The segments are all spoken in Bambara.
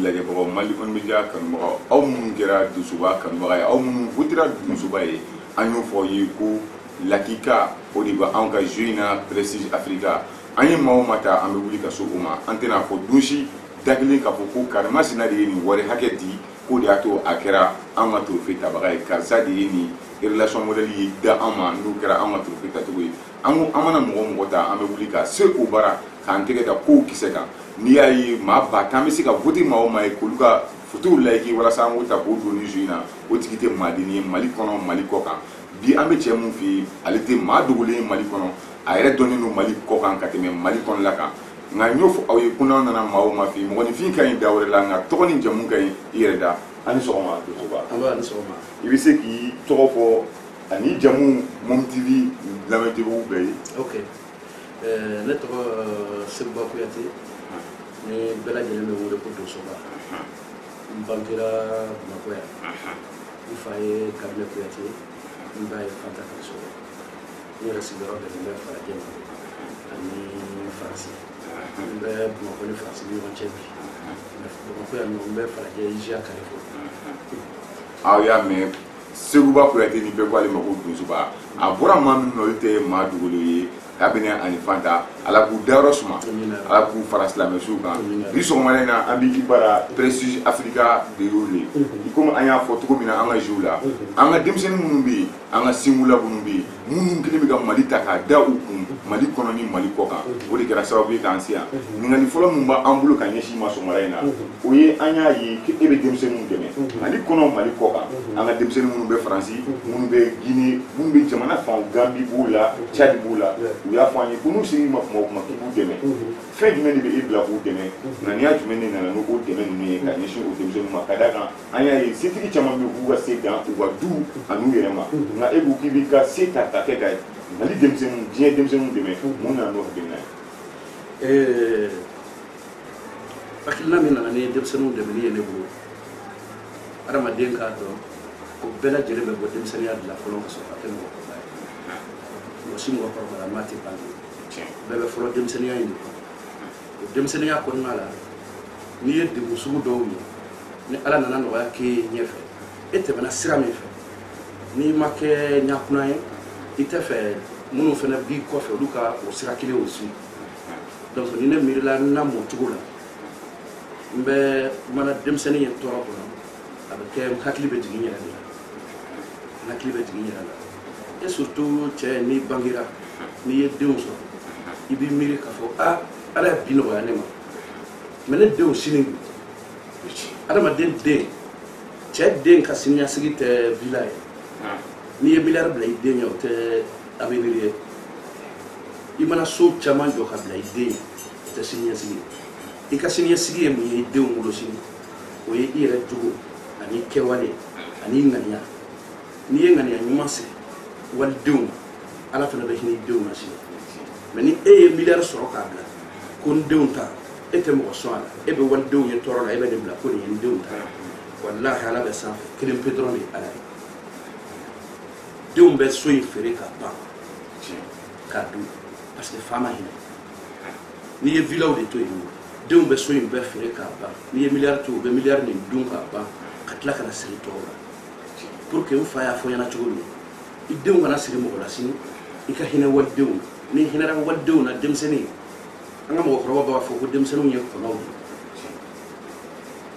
lajɛ bagaw Mali kɔni media kanubagaw aw minnu kɛra dusuba kanubaga ye aw minnu votera dusuba ye an y'o fɔ ye ko lakika o de bɛ anw ka jeu in na Prestige Africa an ye maa o maa ta an bɛ wuli ka so o ma an tɛna fɔ donsi da kelen k'a fɔ ko Karimasina de ye nin wari hakɛ di ko de y'a to a kɛra an ka trophée tabaga ye karisa de ye nin relation modèle ye da an ma n'o kɛra an ka trophée tacogo ye an mana mɔgɔ ta an bɛ wuli ka se o baara k'an tɛgɛ da kow kisɛ kan n'i y'a ye maa ba tan bɛ se ka voter maa o maa ye k'olu ka photow like walasa an k'o ta k'o don ni jeu in na o tigi tɛ maaden ye Mali kɔnɔ Mali kɔ kan bi an bɛ cɛ mun fɛ yen ale tɛ maa dogolen ye Mali kɔnɔ a yɛrɛ dɔnnen don Mali kɔ kan ka tɛmɛ Mali kɔnɔla kan nka n y'o fɔ aw ye ko n'aw nana maa o maa fɛ yen mɔgɔninfin ka ɲi da wɛrɛ la nka tɔgɔ ni jamu ka ɲi i yɛrɛ da ani sɔgɔma Dosoba. Ani sɔgɔma. I bɛ se k'i tɔgɔ fɔ ani jamu Mom TV lamɛntigiw bɛɛ ye. Ok ne tɔgɔ Seguba Kuyate ni bɛɛ lajɛlen bɛ wele ko Dosoba n bangera Bamakɔ yan n fa ye Kabila Kuyate n ba ye Fanta Karisɔgɔ n yɛrɛ sigiyɔrɔ bɛnnen bɛ Farajɛ ma ani Faransi n bɛ Bamakɔ ni Faransi ni ɲɔgɔn cɛ bi Bamakɔ yan nɔ n bɛ Farajɛ Isiya Karifo. Aw y'a mɛn Seguba Kuyate ni bɛɛ ko ale ma ko Dosoba a bɔra maa min na olu tɛ maa dogolen ye kabini ani Fanta ala k'u dayɔrɔ suma ala k'u fara silamɛsuw kan bi sɔgɔmada in na an b'i bara Prestige Africa de y'o le i komi an y'a fɔ cogo min na an ka jeu la an ka denmisɛnnin minnu bɛ yen an ka singula minnu bɛ yen minnu kelen bɛ ka Mali ta k'a da u kun Mali kɔnɔ ni Mali kɔ kan o de kɛra sababu ye k'an se yan ɲininkali fɔlɔ min b'an bolo ka ɲɛsin ma sɔgɔmada in na o ye an y'a ye k'e bɛ denmisɛnninw dɛmɛ Mali kɔnɔ Mali kɔ kan an ka denmisɛnnin minnu bɛ Faransi minnu bɛ Guinée minnu bɛ jamana fan Gambie b'o la Tchad b'o la u y'a fɔ an ye ko n'u sigi ma kuma o kuma k'i b'u dɛmɛ fɛn jumɛn de bɛ e bila k'u dɛmɛ ŋaniya jumɛn de nana n'o dɛmɛ ninnu ye ka ɲɛsin o denmisɛnninw ma ka d'a kan an y'a ye setigi caman bɛ k'u ka se dan u ka du an'u yɛrɛ ma nka e ko k'i b'i ka se ta ka kɛ ka Mali denmisɛnninw diɲɛ denmisɛnninw dɛmɛ mun nana n'o hakilina ye. Hakilina min nana ni denmisɛnninw dɛmɛli ye ne bolo adamaden k'a dɔn o bɛɛ lajɛlen bɛ bɔ denmisɛnninya de la fɔlɔ ka sɔrɔ ka kɛ mɔgɔkɔrɔba ye mɔgɔ si mɔgɔkɔrɔbala maa tɛ ban bɛɛ bɛ fɔlɔ denmisɛnninya in de kɔnɔ o denmisɛnninya kɔnɔna la n'i ye degun sugu dɔw ye ni ala nana nɔgɔya k'e ye ɲɛfɛ e tɛmɛna sira min fɛ n'i ma kɛ ɲakuna ye i tɛ fɛ minnu fana b'i kɔfɛ olu ka o sira kelen o si donc ni ne miirila n na mɔ cogo la n bɛ mana denmisɛnnin ye tɔɔrɔ kɔnɔ a bɛ kɛ n hakili bɛ jigin n yɛrɛ de la n hakili bɛ jigin n yɛrɛ la et surtout cɛ n'i bangera n'i ye denw sɔrɔ i b'i miiri k'a fɔ ala ye bi nɔgɔya ne ma mais ne denw sini bi adamaden den cɛ den ka siniɲɛsigi tɛ villa ye n'i ye miliyari bila i den ye o tɛ avenir ye i mana so caman jɔ ka bila i den ye o tɛ siniɲɛsigi i ka siniɲɛsigi ye mun ye i denw bolo sini o ye i yɛrɛ jogo ani kɛwale ani ŋaniya n'i ye ŋaniya ɲuman sigi walidenw ala fana bɛ hinɛ i denw na sini mais ni e ye miliyari sɔrɔ k'a bila ko n denw ta e tɛ mɔgɔ sɔn a la e bɛ walidenw ye tɔɔrɔ la e bɛ nin bila ko nin ye n denw ta walahi ala bɛ sanfɛ kelen pe dɔrɔn de ye ala ye denw bɛ so in feere ka ban k'a dun parce que fa ma hinɛ n'i ye villaw de to yen denw bɛ so in bɛɛ feere k'a ban n'i ye miliyari to u bɛ miliyari nin dun k'a ban ka tila ka na siri tɔw la pour que n fa y'a fɔ ɲɛna cogo min i denw kana siri mɔgɔ la sini i ka hinɛ walidenw na n'i hinɛra walidenw na denmisɛnnin an ka mɔgɔkɔrɔba b'a fɔ ko denmisɛnninw ye kɔnɔw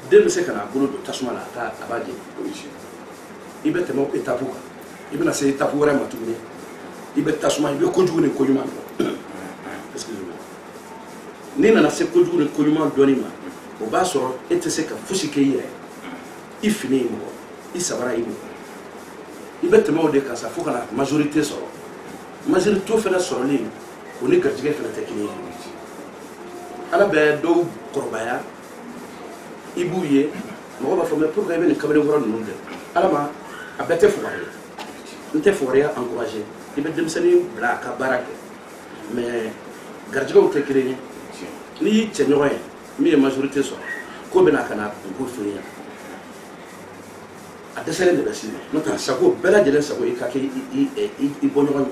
de den bɛ se ka n'a bolo don tasuma la a b'a jeni i bɛ tɛmɛ étape kan i bɛna se étape wɛrɛ ma tuguni i bɛ tasuma i bɛ kojugu ni koɲuman dɔn excusez-moi n'i nana se kojugu ni koɲuman dɔnni ma o b'a sɔrɔ e tɛ se ka fosi kɛ i yɛrɛ i fini ye mɔgɔ i sabara i mɔgɔ i bɛ tɛmɛ o de kan sa fo ka na majorité sɔrɔ majorité fana sɔrɔlen o ni garijɛgɛ fana tɛ kelen ye ala bɛ dɔw kɔrɔbaya i b'u ye mɔgɔ b'a fɔ mais pourquoi i bɛ nin kamalenkɔrɔ ninnu kɛ ala ma a bɛɛ tɛ fugariya n tɛ fugariya encouragé i bɛ denmisɛnnin bila a ka baara kɛ mais garijɛgɛw tɛ kelen ye n'i y'i cɛɲɔgɔn ye min ye majorité sɔrɔ ko bɛna ka na kunko f'i ɲɛna a dɛsɛlen de bɛ s'i ma n'o tɛ sago bɛɛ lajɛlen sago i ka kɛ i bɔɲɔgɔn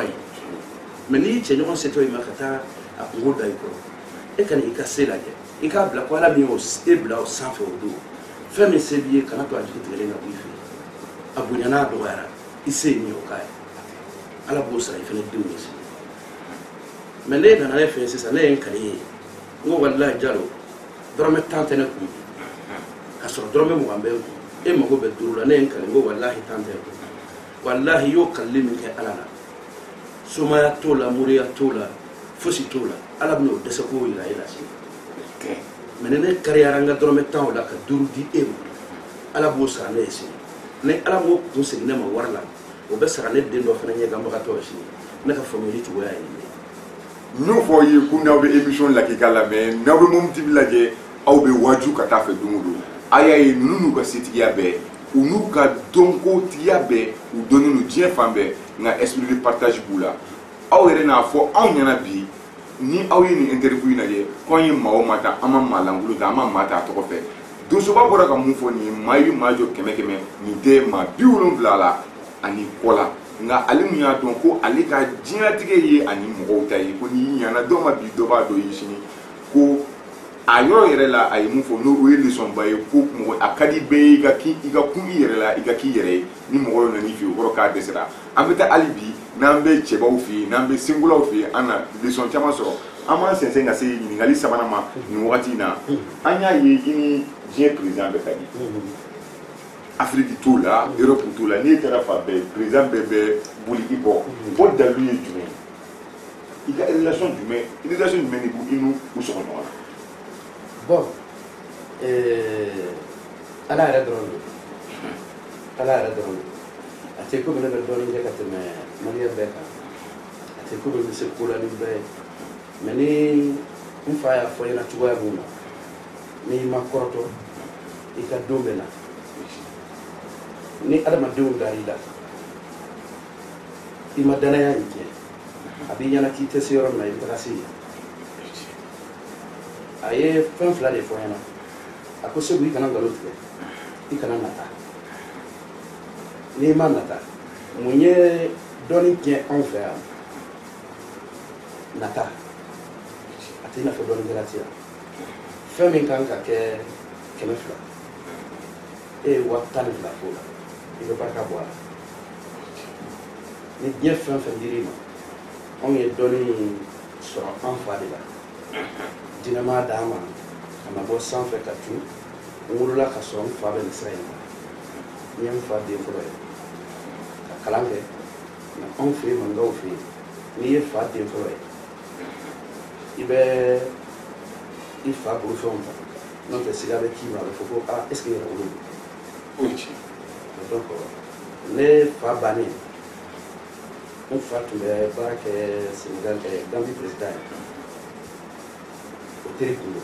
ye mais n'i y'i cɛɲɔgɔn setɔ i ma ka taa a kunko da i kɔrɔ e ka n'i ka se lajɛ i k'a bila ko ala min y'o e bila o sanfɛ o don fɛn min se b'i ye kana to a jigi tigɛlen ka bɔ i fɛ a bonya n'a dɔgɔyara i se ye min ye o k'a ye ala b'o sara i fana denw ye sini mɛ ne nana ne fɛ yen sisan ne ye n kali ye n ko walahi Jalo dɔrɔmɛ 10 tɛ ne kun ka sɔrɔ dɔrɔmɛ 20 bɛ n kun e mago bɛ 5 la ne ye n kali n ko walahi 10 tɛ n kun walahi i y'o kalili min kɛ ala la somaya t'o la moriya t'o la fosi t'o la ala bɛna o dɛsɛ k'o yira e la sini mɛ ni ne kariyara n ka dɔrɔmɛ 10 o la ka 5 di e ma ala b'o sara ne ye sini ni ala m'o kun segin ne ma wari la o bɛ sara ne den dɔ fana ɲɛ ganbagatɔ ye sini ne ka faamuyali cogoya ye nin ye n'o fɔ ye ko n'aw bɛ émission la k'i ka lamɛn n'aw bɛ Momo TV lajɛ aw bɛ waaju ka taa fɛ don o don a y'a ye ninnu n'u ka setigiya bɛɛ u n'u ka dɔnkotigiya bɛɛ u dɔnnen don diɲɛ fan bɛɛ nka esprit de partage b'u la aw yɛrɛ n'a fɔ anw ɲɛna bi ni aw ye nin interview in lajɛ k'anw ye maa o maa ta an ma maa lankolon ta an ma maa ta a tɔgɔ fɛ donsoba bɔra ka mun fɔ nin ye maa i bɛ maa jɔ 100 nin tɛ maa 70 la ani kɔ la nka ale mun y'a dɔn ko ale ka diɲɛlatigɛ ye ani mɔgɔw ta ye ko ni ɲana dɔ ma bi dɔ b'a dɔn i sini ko a yɔrɔ yɛrɛ la a ye mun fɔ n'o ye leçon ba ye ko mɔgɔ a ka di bɛɛ ye i ka kun i yɛrɛ la i ka k'i yɛrɛ ye ni mɔgɔ nana i fɛ yen o kɔrɔ k'a dɛsɛra an bɛ taa hali bi n'an bɛ cɛbaw fɛ yen n'an bɛ senkolaw fɛ yen an na leçon caman sɔrɔ an b'an sɛnsɛn ka se ɲininkali sabanan ma nin wagati in na an y'a ye i ni diɲɛ président bɛɛ ka di Afrique t'o la Europe t'o la n'i taara fan bɛɛ président bɛɛ bɛ boli i bɔ o dalu ye jumɛn i ka relation jumɛn de b'u i n'u sɔgɔ ɲɔgɔn na. Bon, ala yɛrɛ dɔrɔn don ala yɛrɛ dɔrɔn don a tɛ ko ne bɛ dɔɔnin kɛ ka tɛmɛ maliyɛn bɛɛ kan a tɛ ko bɛ se ko la ni bɛɛ ye mɛ ni n fa y'a fɔ ɲɛna cogoya min na n'i ma kɔrɔtɔ i ka don bɛ na ni adamadenw dar'i la i ma danaya in kɛ a b'i ɲɛna k'i tɛ se yɔrɔ min na i bɛ taga se yen a ye fɛn 2 de fɔ ɲɛna a ko Segu i kana nkalon tigɛ i kana nata n'i ma nata mun ye dɔɔnin tiɲɛ anw fɛ yan nata a tɛ i n'a fɔ dɔɔninkɛla tɛ yan fɛn min kan ka kɛ 200 e ye 12 f'o la i bɛ barika bɔ a la ni diɲɛ fɛn fɛn dir'i ma anw ye dɔɔnin sɔrɔ an fa de la jinɛma d'an ma ka na bɔ sanfɛ ka tun n wolola ka sɔrɔ n fa bɛ nin sira in na n ye n fa den fɔlɔ ye ka kalan kɛ nka anw fɛ yen mankaw fɛ yen n'i ye fa den fɔlɔ ye i bɛ i fa bolofɛnw ta n'o tɛ siga bɛ k'i ma a bɛ fɔ ko est ce que yɛrɛ wolo don donc ne fa bannen n fa tun bɛ baara kɛ Sénégal Gambie président ye o teri kun don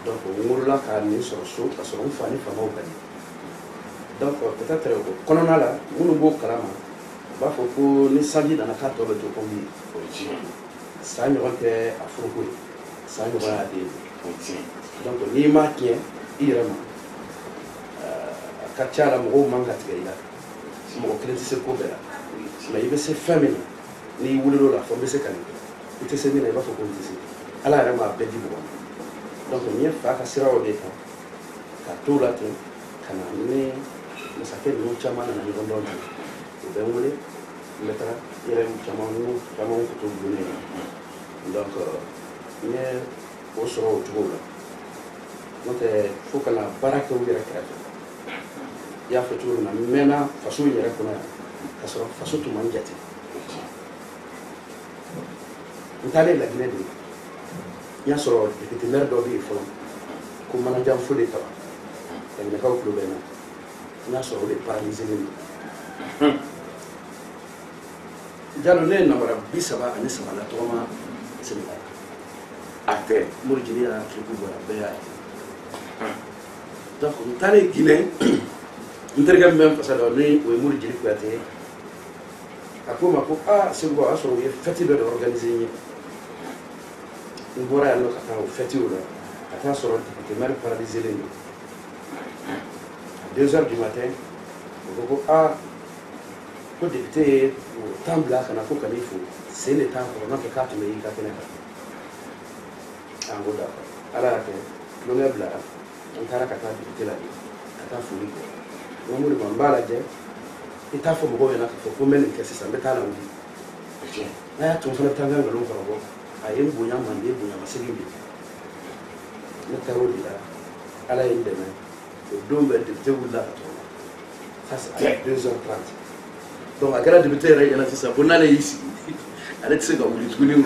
donc n wolola ka nin sɔrɔ so ka sɔrɔ n fa ni faamaw ka di donc peut être o kɔnɔna la minnu b'o kalama u b'a fɔ ko ni sanji nana k'a tɔ bɛ to comme ye san ɲɔgɔn tɛ a foroko ye san ɲɔgɔn y'a den donc n'i m'a tiɲɛ i yɛrɛ ma a ka ca la mɔgɔw man ka tigɛ i la mɔgɔ kelen tɛ se ko bɛɛ la mais i bɛ se fɛn min na n'i wulil'o la fɔ n bɛ se ka nin kɛ i tɛ se min na i b'a fɔ ko n tɛ se ala yɛrɛ m'a bɛɛ di mɔgɔ ma donc n ye fa ka siraw de kan ka t'o la ten ka na ni masakɛ ninnu caman nana ɲɔgɔn dɔn ten u bɛ n wele n bɛ taga i yɛrɛ caman foto bulon ne donc n ye o sɔrɔ o cogo la n'o tɛ fo ka na baara kɛ u yɛrɛ kɛrɛfɛ i y'a fɔ cogo min na n mɛnna faso in yɛrɛ kɔnɔ yan ka sɔrɔ faso tun man jate n taalen Laginɛ de n y'a sɔrɔ député maire dɔ bɛ yen fɔlɔ ko Manajan Fode Kaba Laginɛkaw tulo bɛ n na n y'a sɔrɔ o de paralyselen don Jalo ne ye namara 33 la tɔgɔma Sénégal a tɛ Mori Jeli y'a tile bɔra bɛɛ y'a ye donc n taalen Guinée n terikɛ min bɛ n fasa dɔ ni o ye Mori Jeli Kuyate ye a ko n ma ko Segu o y'a sɔrɔ u ye fête dɔ de organiser n ye n bɔra yan nɔ ka taa o fête o la ka taa sɔrɔ député maire paralyselen don à 2 heures du matin u ko ko député ye o temps bila ka na ko kan'i fo sen de t'a kɔrɔ n'o tɛ k'a tun bɛ y'i ka kɛnɛ kan an ko d'accord ala y'a kɛ tulonkɛ bilara an taara ka taa dugutigi la de ka taa foli kɛ n ko n b'a lajɛ i t'a fɔ mɔgɔw ɲɛna k'a fɔ ko n bɛ nin kɛ sisan n bɛ taa la wuli n'a y'a to fana bɛ taa n ka nkalon kɔrɔbɔ a ye n bonya manden bonya ma segin bi ne taara o de la ala ye n dɛmɛ o don bɛɛ dugutigi wulila ka tɔgɔ ça c'est à 2h30 donc a kɛra dugutigi yɛrɛ ɲɛna sisan ko n'ale y'i sigi ale tɛ se ka wuli tuguni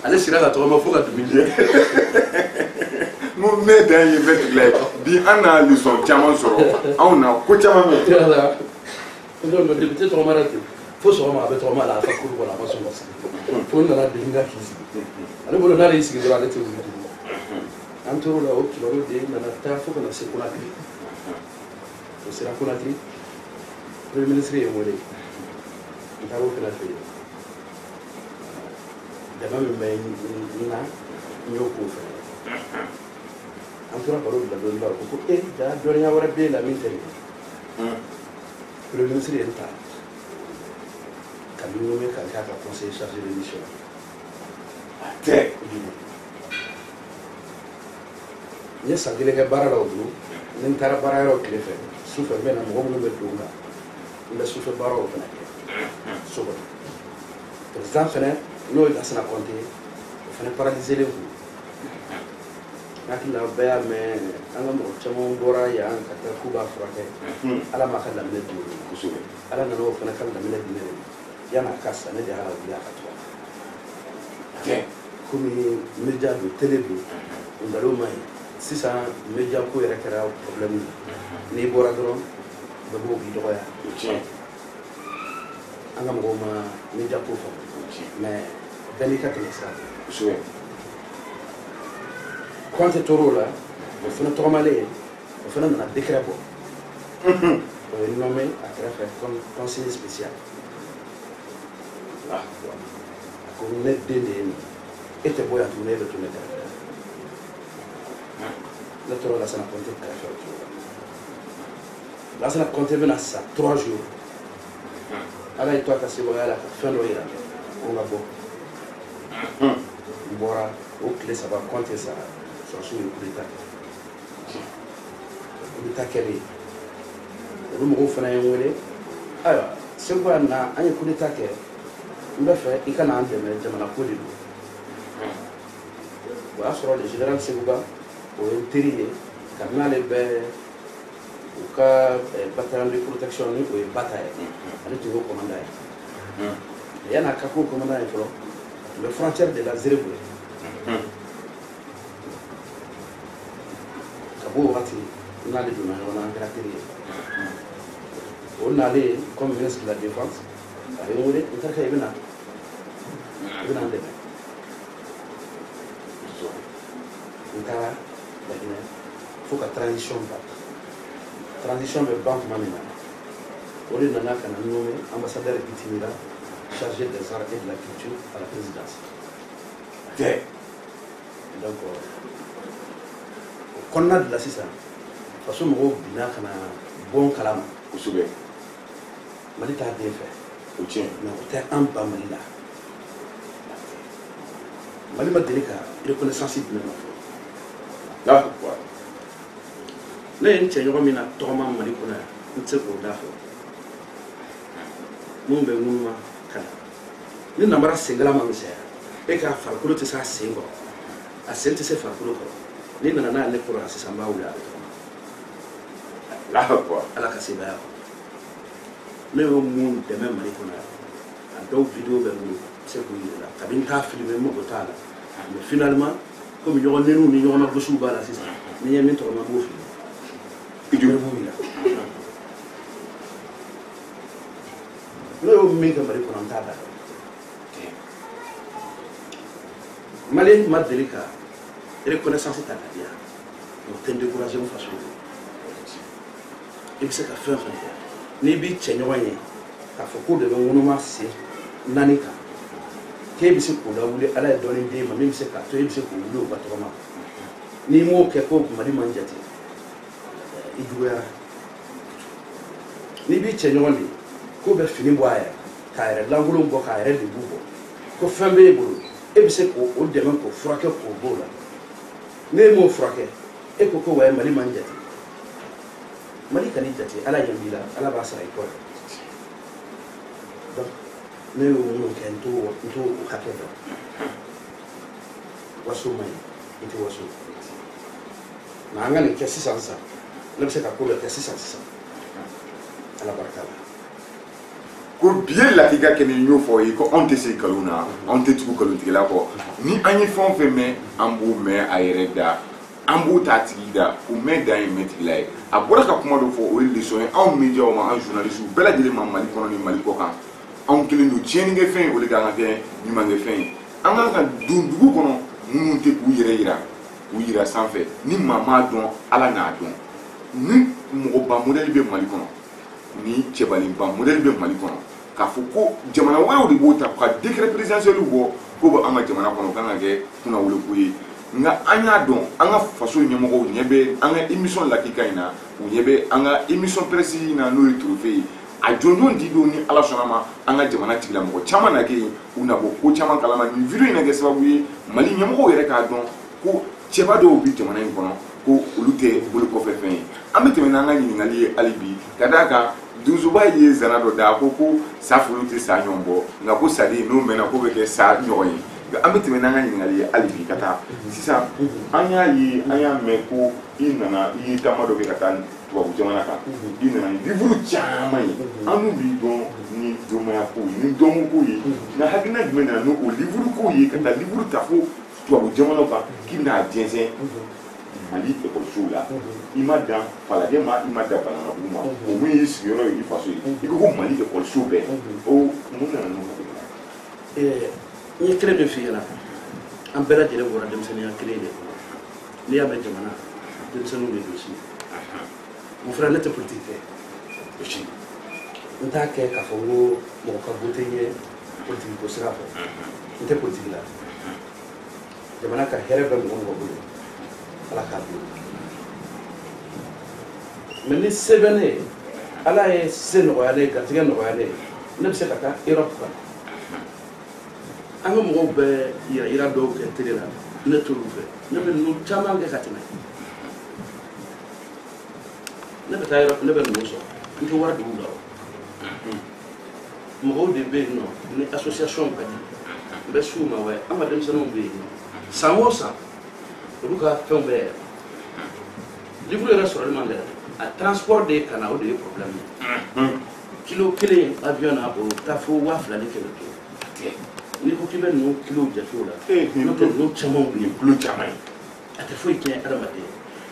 ale sira ka tɔgɔma fo ka dumuni kɛ ne dan ye bɛɛ tigila ye bi an na leçon caman sɔrɔ anw na ko caman bɛ donc dugutigi tɔgɔmara ten fo sɔgɔma a bɛ tɔgɔma la a ka kuru kɔnɔ a ma sɔn ka sigi fo n nana deli ka k'i sigi ale bolo n'ale y'i sigi dɔrɔn ale tɛ wuli tuguni an tor'o la o kibaru de nana taa fo kana se Konakiri o sera Konakiri premier ministre ye n wele n taara o fana fɛ yen dɛmɛ min bɛ n na n y'o k'o fɛ an tora baro bila dɔɔnin o ko jaa dɔnniya wɛrɛ b'e la min tɛ nin premier ministre ye n ta ka min nommé ka k'a ka conseiller chargé de mission tɛ n ye san kelen kɛ baara la o don ni n taara baara yɔrɔ tile fɛ sufɛ n bɛ na mɔgɔ minnu bɛ don kan n bɛ sufɛ baaraw fana kɛ so kɔnɔ président fana n'o ye Lassana Conté o fana paralyselen kun n hakili la bɛɛ y'a mɛn an ka mɔgɔ caman bɔra yan ka taa k'u b'a furakɛ ala m'a ka laminɛ di ne kosɛbɛ ala nana o fana ka laminɛ di ne yan'a ka sa ne de y'a wuli a ka tɔgɔ komi média don télé don nkalon ma ɲi sisan média ko yɛrɛ kɛra problème ye n'i bɔra dɔrɔn bɛɛ b'o k'i dɔgɔya an ka mɔgɔw ma média ko fɔ mais bɛɛ n'i ka tɛmɛ sira kosɛbɛ Conté tor'o la o fana tɔgɔmalen o fana nana décret bɔ o ye nommé a kɛrɛfɛ conseiller spécial a ko ne den de ye nin e tɛ bɔ yan tuguni e bɛ to ne kɛrɛfɛ ne tora Lassana Conté kɛrɛfɛ o cogo la Lassana Conté bɛna sa 3 jours ala y'i to a ka sebagaya la ka fɛn dɔ yira ko n ka bɔ n bɔra o tile 3 Conté sara sɔrɔsiw ye coup d'état kɛ coup d'état kɛlen olu mɔgɔw fana ye n wele ayiwa Segu yan na an ye coup d'état kɛ n bɛ fɛ i ka na an dɛmɛ jamana ko de don o y'a sɔrɔ le général Seguba o ye n teri ye kabini ale bɛ u ka bataillon de protection ni o ye Bata ye ale tun y'o commandant ye yan'a ka k'o commandant ye fɔlɔ a tun bɛ frontière de la Zerebo ka b'o wagati n'ale donna ɲɔgɔn na an kɛra teri ye o nalen comme ministre de la défense a ye n wele n terikɛ i bɛ na an dɛmɛ n taara Laginɛ fo ka transition ban transition bɛ ban tuma min na o de nana ka na nommé ambassadeur Bitimila chargé des arts et de la culture à la présidence donc o kɔnɔna de la sisan faso mɔgɔw binna ka na bɔ n kalama kosɛbɛ Mali t'a den fɛ o tiɲɛ mais o tɛ an ba Mali la Mali ma deli ka reconnaissance di ne ma fɔlɔ ne ye n cɛ ɲɔgɔn min na tɔgɔma Mali kɔnɔ yan n tɛ se k'o da fɔ mun bɛ ŋunuma ka na ni namara sengala ma misɛnya e ka farikolo tɛ se a sen kɔrɔ a sen tɛ se farikolo kɔrɔ n'i nana n'a ye ne kɔrɔ yan sisan n b'a wuli a bɛ tɔgɔma ala ka sebaya ne y'o mun dɛmɛ Mali kɔnɔ yan a dɔw vidéo bɛ n bolo n bɛ se k'o yir'i la kabini n t'a filmé n mago t'a la mais finalement komi ɲɔgɔn neniw ni ɲɔgɔn nagosiw b'a la sisan ni n ye min tɔgɔma n b'o filmé ne b'o yira ne y'o min kɛ Mali kɔnɔ n t'a da Mali ma deli ka reconnaissance ta ka di yan o tɛ n découragé n faso i bɛ se ka fɛn fɛn kɛ n'i b'i cɛ ɲɔgɔn ye k'a fɔ k'o de bɛ ŋunuma sen 4 kan k'e bɛ se k'o lawuli ala ye dɔɔnin d'e ma min bɛ se k'a to e bɛ se k'o wuli o ka tɔgɔma n'i m'o kɛ ko Mali man jate i juguyara n'i b'i cɛ ɲɔgɔn de k'o bɛ fini bɔ a yɛrɛ k'a yɛrɛ lankolon bɔ k'a yɛrɛ lebu bɔ ko fɛn b'e bolo e bɛ se k'o dɛmɛ k'o furakɛ k'o b'o la ne mo frake e ko ko way mali man jati mali kan jati ala yambila ala ba sara ko donc ne yo mo ken to hakeda wasu mai ite wasu na ngani ke sisansa ne be se ka ko le ke sisansa ala barkala ko biye la tiga ke ni ñofo yi ko on te se kaluna on te tuku kalun tigila ko ni anyi fon fe me ambu me ayere da ambu ta tigida o me da yi me tigila a bora ka kuma do fo o le so en media o ma en journaliste bela jeli ma mali kono ni mali ko kan on kele no tieni nge fen o le ga ngate ni ma nge fen anga ka dundugu kono mun te ku yira sanfɛ ni mama don ala n'a don ni mɔgɔ ba modèle bɛ mali kɔnɔ ni cɛbalin ba modèle bɛ mali kɔnɔ k'a fɔ ko jamana wɛrɛw de b'o ta ka décret présidentiel bɔ ko bɛ an ka jamana kɔnɔ kan ka kɛ kunnawoloko ye nka an y'a dɔn an ka faso ɲɛmɔgɔw ɲɛ bɛ an ka émission lakika in na u ɲɛ bɛ an ka émission précise in na n'o ye trophée ye a jɔnjɔn di don ni ala sɔnna ma an ka jamana tigilamɔgɔ caman na kɛ yen u na bɔ ko caman kalama nin video in na kɛ sababu ye mali ɲɛmɔgɔw yɛrɛ k'a dɔn ko cɛba dɔw bi jamana in kɔnɔ ko olu tɛ bolo kɔfɛ fɛn ye an bɛ tɛmɛ n'an ka ɲininkali ye hali bi ka d'a kan Donsoba ye zana dɔ da ko sa furu tɛ sa ɲɔgɔn bɔ nka ko sadi n'o mɛnna ko bɛ kɛ sa ɲɔgɔn ye an bɛ tɛmɛ n'an ka ɲininkali ye hali bi ka taa sisan an y'a ye an y'a mɛn ko i nana i ye taama dɔ kɛ ka taa tubabu jamana kan i nana ni livre caman ye an n'u b'i dɔn ni dɔnmaya ko ye ni dɔnko ko ye nka hakilina jumɛn nana n'o livre ko ye ka taa livre ta fo tubabu jamanaw kan k'i bɛna jɛnsɛn mali ekɔlisow la i ma dan falajɛ ma i ma dan bananabugu ma o min y'i sigiyɔrɔ ye i faso ye i ko ko mali ekɔliso bɛɛ o mun nana n'o ye. n ye kelen min f'i ɲɛna an bɛɛ lajɛlen bɔra denmisɛnninya kelen de kɔnɔ n'i y'a mɛn jamana denmisɛnninw de don sini mon frère ne tɛ politique kɛ aussi n t'a kɛ k'a fɔ ko mɔgɔ ka voté n ye politique ko sira fɛ n tɛ politique la jamana ka hɛrɛ bɛ mɔgɔ mɔgɔ bolo ala k'a bolo mɛ ni se bɛ ne ye ala ye se nɔgɔya ne ye garijɛgɛ nɔgɔya ne ye ne bɛ se ka taa Europe kan an ka mɔgɔw bɛ yira dɔw kɛ télé la ne t'olu fɛ ne bɛ ninnu caman kɛ ka tɛmɛ ne bɛ taa Europe ne bɛ ninnu sɔrɔ n tɛ wari dugu la o mɔgɔw de bɛ yen nɔ ni association ka di n bɛ s'u ma wa an ka denmisɛnninw bɛ yen nɔ san o san olu ka fɛnw bɛ yɛlɛma livre yɛrɛ sɔrɔli man gɛlɛn a transport de ye ka na o de ye problème ye kilo kelen avion na o taa fo 2000 ni 500 n'i ko k'i bɛ ninnu kilo jate o la n'o tɛ ninnu caman bɛ yen kilo caman ye a tɛ foyi tiɲɛ adamaden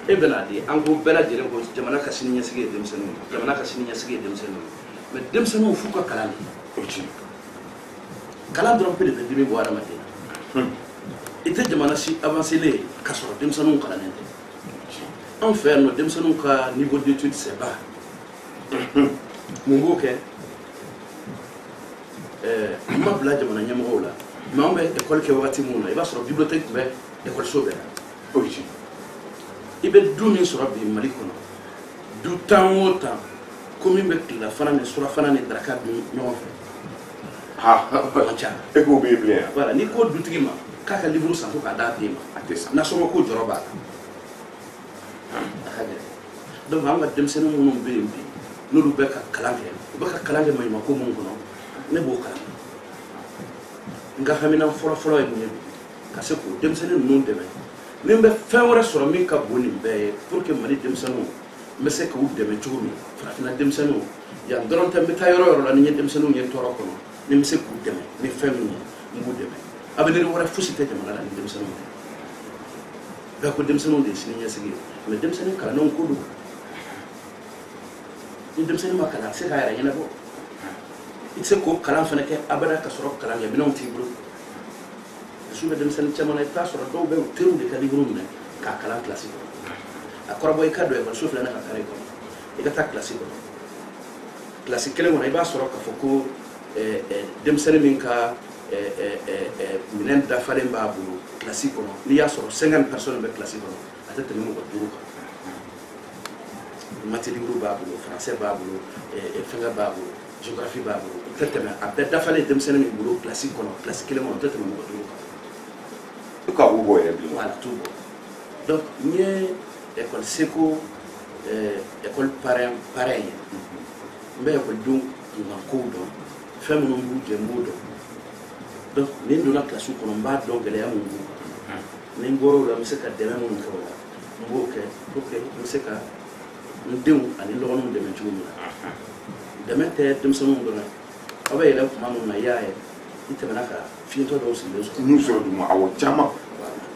e bɛ n'a di an ko bɛɛ lajɛlen ko jamana ka sini ɲɛsigi ye denmisɛnninw ye jamana ka sini ɲɛsigi ye denmisɛnninw ye mais denmisɛnninw f'u ka kalan de kalan dɔrɔn pe de bɛ dimi bɔ adamaden na i tɛ jamana si avancé le ka sɔrɔ denmisɛnninw kalannen tɛ anw fɛ yan nɔ denmisɛnninw ka niveau d'étude c'est bas mun b'o kɛ n ma bila jamana ɲɛmɔgɔw la mais anw bɛ école kɛ wagati mun na i b'a sɔrɔ bibliothèque tun bɛ écoliso bɛɛ la i bɛ du min sɔrɔ bi mali kɔnɔ du tan o tan ko min bɛ tilelafana ni surafana ni daraka dun ɲɔgɔn fɛ man ca e k'o b'e bilen yan voilà n'i ko dutigi ma k'a ka livre san ko k'a d'a den ma a tɛ san nasɔngɔ ko jɔrɔ b'a la a ka gɛlɛn donc an ka denmisɛnnin minnu bɛ yen bi n'olu bɛ ka kalan kɛ u bɛ ka kalan kɛ maɲumako mun kɔnɔ ne b'o kalan n ka hamina fɔlɔ-fɔlɔ ye mun ye bi ka se k'o denmisɛnnin ninnu dɛmɛ ni n bɛ fɛn wɛrɛ sɔrɔ min ka bon nin bɛɛ ye pour que mali denmisɛnninw n bɛ se k'u dɛmɛ cogo min farafinna denmisɛnninw yan dɔrɔn tɛ n bɛ taa yɔrɔ yɔrɔ la ni n ye denmisɛnninw ye tɔɔrɔ kɔnɔ ni n bɛ se k'u dɛmɛ ni fɛn min ye n b'u dɛmɛ avenir wɛrɛ fosi tɛ jamana la ni denmisɛnninw tɛ bɛɛ ko denmisɛnninw de ye sini ɲɛsigi ye mais denmisɛnnin kalannenw ko don ni denmisɛnnin ma kalan a tɛ se k'a yɛrɛ ɲɛnabɔ i tɛ se k'o kalan fana kɛ abada ka sɔrɔ kalan kɛ minɛnw t'i bolo dusu bɛ denmisɛnnin caman na i bɛ taa sɔrɔ dɔw bɛ u teriw de ka livre minɛ k'a kalan kilasi kɔnɔ a kɔrɔbɔ i ka don ekɔliso filanan ka kare kɔnɔ i ka taa kilasi kɔnɔ kilasi kelen kɔnɔ i b'a sɔrɔ k'a fɔ ko denmisɛnnin min ka minɛn dafalen b'a bolo kilasi kɔnɔ n'i y'a sɔrɔ 50 personnes bɛ kilasi kɔnɔ a tɛ tɛmɛ mɔgɔ 5 kan mati livre b'a bolo français b'a bolo fɛngɛ b'a bolo géographie b'a bolo o tɛ tɛmɛ a bɛɛ dafalen denmisɛnnin min bolo kilasi kɔnɔ kilasi kelen kɔnɔ o tɛ tɛmɛ mɔgɔ 5 kan e ka b'u bɔ yɛrɛ bilen voilà t'u bɔ donc ni école seco école pareil mais école donc na kodo femme no bu je modo donc ni do la classe ko mba donc le amu ni ngoro la museka de même ko mboke ok museka ndeu ani lo no de mentu mu de mete dum so mu dona abaye la kuma mu na yae itemana ka fiento do so nous so du awo chama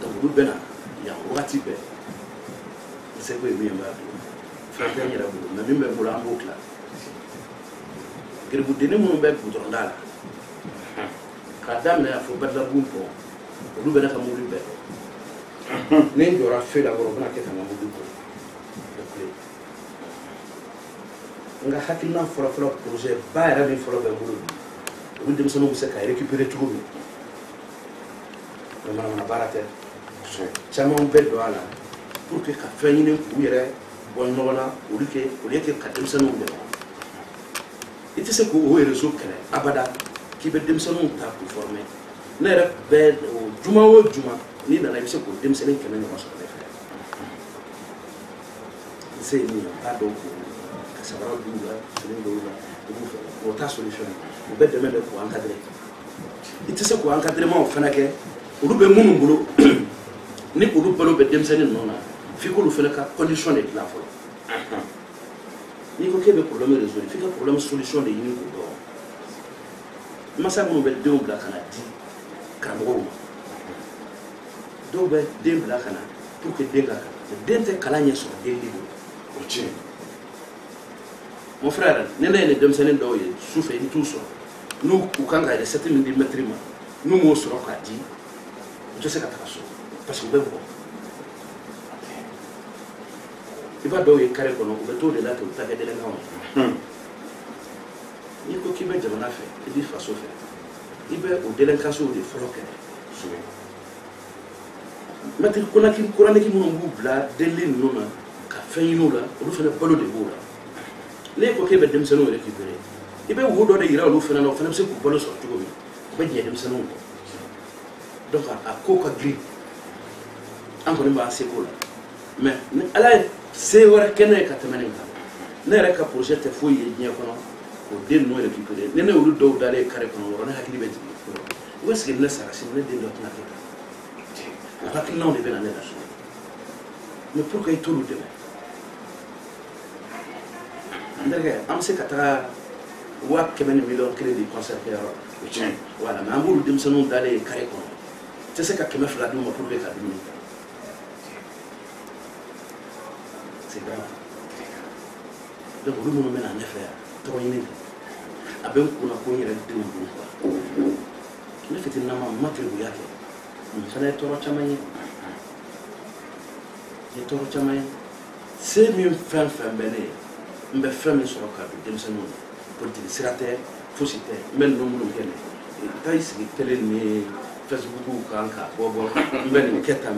donc du bena ya wakati be c'est quoi bien ba frère ya la bu na mimbe bu la mbokla gere bu dene mu be bu don dala ka dam na fo badla bu ko du bena ka mu be ne njora fe la boro bana ke ka mu bu ko nga hakilina fora projet ba era bi fora be bulu bu dem sonu se ka récupérer tout le mana na barate chama be do ala pour que ka fanyine ku yere bon nona ulike ka dem sonu be ite se ko o réseau kere abada ki be dem sonu ta ku former na re be juma o juma ni na se ko dem senu kene no so be fa c'est ni pas donc ça va douler c'est une douler pour ta solution au bet de mettre pour encadrer il te sait quoi encadrement fana ke olu be munu bolo ni olu bolo be demseni nona fi ko lu fana ka condition de la folo ni ko kebe problème résolu fi ka problème solution de yini ko do masa munu be de bla kana di kamro do be de bla kana pour que de ga de kala nya so de libre mon frère, nous sommes des hommes qui souffrent de tout ça. Nous, quand on a des 7 000 mètres, nous sommes sur le dit, je sais parce que nous sommes il va y carré qu'on a tout de là que vous avez des gens. Il faut qu'il y ait des gens qui fait, il dit face au fait. Il va au délinquation de floquer. Maintenant, qu'on a qui nous bla délai nous là, café nous là, on fait le ballon de bois. Les coquets de Demsano récupérés. Il va vous donner un ouf et un offre, c'est pour le sortir. Mais il y a Demsano. Donc, à coca gris. Encore une fois, c'est cool. Mais, c'est vrai qu'il y a un catamane. Il y a un projet de fouille et pour des noms récupérés. Il y a un dos d'aller carré qu'on a un kilomètre. Où est-ce qu'il y a un sarrasin de notre navire? La vacille non est bien en l'air. Mais pourquoi il tourne demain? am se kata wa kemene million crédit conservateur voilà mais amuru dem sonu dale carré ko te se ka kemé fla dum pour le cadre c'est grave donc lu mo mena ne faire to yini aben kuna ko yire dem dum quoi ne fiti na ma matre bu yake on fana toro chamaye ni toro chamaye c'est mieux faire bene mbe femme sur le cadre de Demsano pour dire sirate faussité men no mo kene taïs qui télé ni Facebook ou kanka bobo mbe keta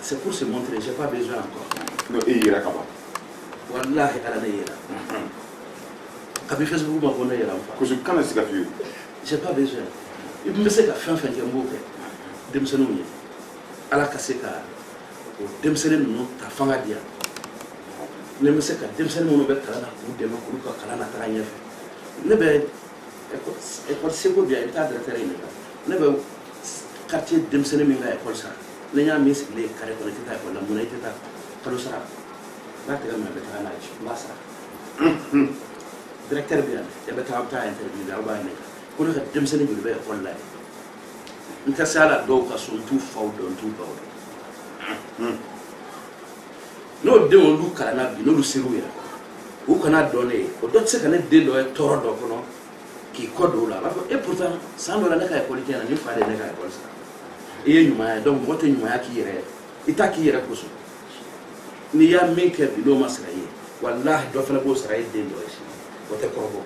c'est pour se montrer j'ai pas besoin encore no e ira kaba wallahi ala na ira kabi Facebook ma ko na ira ko je kana sika fi j'ai pas besoin il me sait que fin jambo ke Demsano ni ala kaseka o Demsano no ta fanga dia ne me se ka demsene mo be kala na ku de ma ku ka kala na tara nyefe ne be école sego bien état de terrain ne be quartier demsene mi nga école sa ne nya mi se le carré ko ta école la mo na ita kalo sara ba te ga me be ta na ji ba sa directeur bien e be ta interview da ba ne ko ne demsene bi be école la nta sala do ka so tu faw don tu baw no de on lu kana bi no lu seru ya o kana donné o dot se kana de do e toro do kono ki kodo la et pourtant sans do la ka école tiana ni fa de ka école ça e nyuma donc wote nyuma ya ki yere ita ki yere ko so ni ya min ke bi no masraye wallahi do fa na bo sraye de do shi wote korbo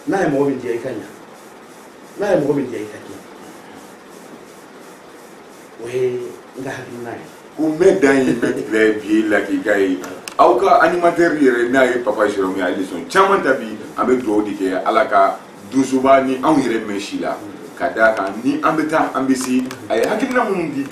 na e mo bi di kanya na e mo bi di kanya oui, ou met dans les villes là qui gagne. Aucun animateur n'a papa Jérôme a dit son chaman tabi avec l'eau de que alaka douzuba ni en yere mechila. ka da kan ni an bɛ taa an bɛ se a ye hakilina minnu di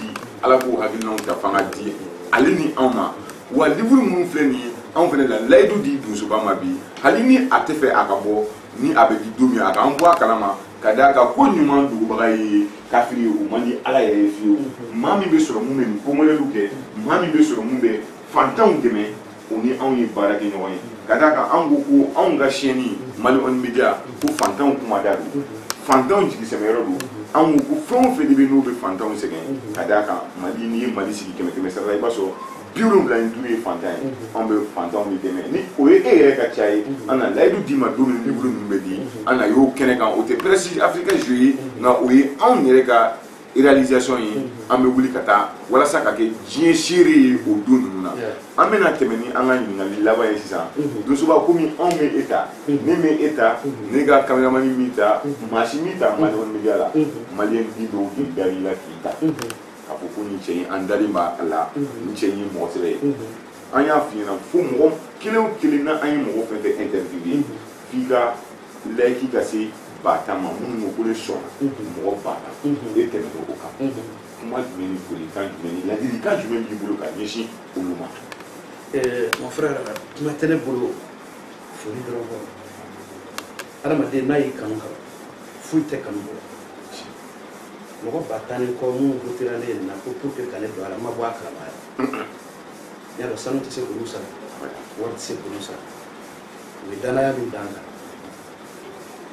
ala k'o hakilinaw ta fanga di ale ni anw ma wa livre minnu filɛ nin ye anw fana la layidu di donsoba ma bi hali ni a tɛ fɛ a ka bɔ ni a bɛ di don min a k'an bɔ a kalama ka da kan ko ɲuman dogobaga ye kafiri ye o man di ala yɛrɛ ye fiyewu maa min bɛ sɔrɔ mun bɛ nin komɔlɛliw kɛ maa min bɛ sɔrɔ mun bɛ fantanw dɛmɛ o ni anw ye baara kɛ ɲɔgɔn ye ka da kan anw ko anw ka siyɛnni Mali on media ko fantanw kuma da don fantanw jigi sɛbɛyɔrɔ don anw ko fɛn o fɛn de bɛ n'o bɛ fantanw sɛgɛn ka da kan Mali n'i ye Mali sigi 100 sara la i b'a sɔrɔ 75 ye fantan ye anw bɛ fantanw de dɛmɛ ni o ye e yɛrɛ ka ca ye an na layidu d'i ma don min livre ninnu bɛ di an na y'o kɛnɛ kan o tɛ presse africaine jeu ye nka o ye anw yɛrɛ ka réalisation ye an bɛ wuli ka taa walasa ka kɛ diɲɛ seere ye o don ninnu na an bɛna tɛmɛ ni an ka ɲininkali laban ye sisan donsoba komi anw bɛ e ta ne bɛ e ta ne ka caméraman min ta maa si min ta Mali on media la maliyɛn bi dɔw de dar'i la k'i ta k'a fɔ ko nin cɛ in an dalen b'a la nin cɛ in ye mɔgɔ sɛbɛ ye an y'a f'i ɲɛna fo mɔgɔ kelen o kelen na an ye mɔgɔ fɛn fɛn interviewé f'i ka layiki ka se baatan ma minnu ko ne sɔnna mɔgɔ baatan e tɛmɛna o kan kuma jumɛn ni folikan jumɛn ni ladilikan jumɛn b'i bolo ka ɲɛsin olu ma. Mon frère kuma tɛ ne bolo foli dɔrɔn kɔ adamaden n'a y'i kanu kaban foyi tɛ kanu bɔ mɔgɔ ba tan ni kɔ minnu votera ne nin na ko pour que ka ne don a la n ma bɔ a kalama yɛrɛ n'i y'a dɔn sanu tɛ se k'olu sara wari tɛ se k'olu sara u ye danaya min d'an kan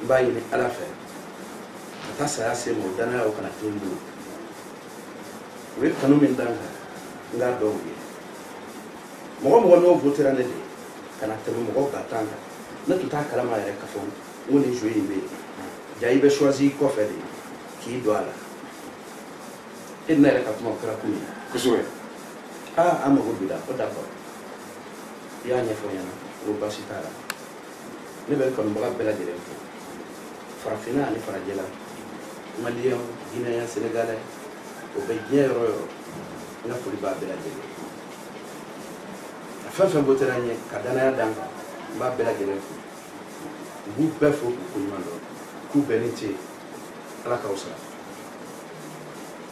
n b'a ɲini ala fɛ ka taa saya se ma o danaya o kana to n bolo u ye kanu min d'an kan n k'a dɔn u ye mɔgɔ mɔgɔ n'o votera ne de ka na tɛmɛ mɔgɔ ba tan kan ne tun t'a kalama yɛrɛ k'a fɔ n ko nin jeu in bɛ yen ja i bɛ choisi kɔfɛ de k'i don a la e ne yɛrɛ ka kuma o kɛra kun min kosɛbɛ an mago b'i la ko d'accord i y'a ɲɛfɔ n ɲɛna ko baasi t'a la ne bɛ kanubaga bɛɛ lajɛlen fo farafinna ani farajɛla maliyɛn guinéen sénégalais o bɛ diɲɛ yɔrɔ o yɔrɔ n ka foli b'a bɛɛ lajɛlen a fɛn fɛn votera n ye ka danaya d'an kan n b'a bɛɛ lajɛlen fo u b'u bɛɛ fo k'u koɲuman dɔn k'u bɛɛ ni ce ala k'aw sara.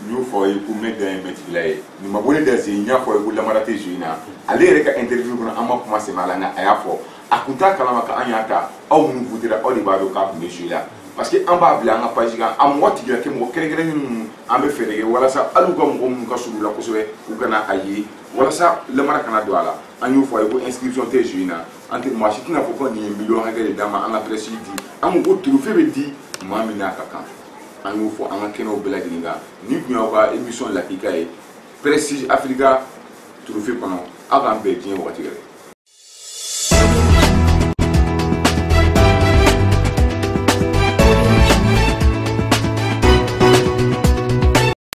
n y'o fɔ ye ko ne dan ye mɛtigila ye nin ma bɔ ne da se n y'a fɔ ye ko lamara tɛ jeu in na ale yɛrɛ ka interview kɔnɔ an ma kuma sɛmɛ a la nka a y'a fɔ a kun t'a kalama ka an y'a ta aw minnu votera aw de b'a dɔn k'a kun bɛ jeu la parce que an b'a bila an ka page kan a mɔgɔ tigila kɛ mɔgɔ kɛrɛnkɛrɛnnen minnu an bɛ fɛɛrɛ kɛ walasa hali u ka mɔgɔ minnu ka surun la kosɛbɛ u kana a ye walasa lamara kana don a la an y'o fɔ ye ko inscription tɛ jeu in na an tɛ maa si tɛna fɔ ko nin ye miliyɔn hakɛ de d'an ma an ka presse di an ko trophée bɛ di maa min n'a ka kan an y'o fɔ an ka kɛnɛw bɛɛ lajɛlen kan ni tun y'aw ka émission lakika ye Prestige Africa trophée kɔnɔ aw k'an bɛn diɲɛ wagati yɛrɛ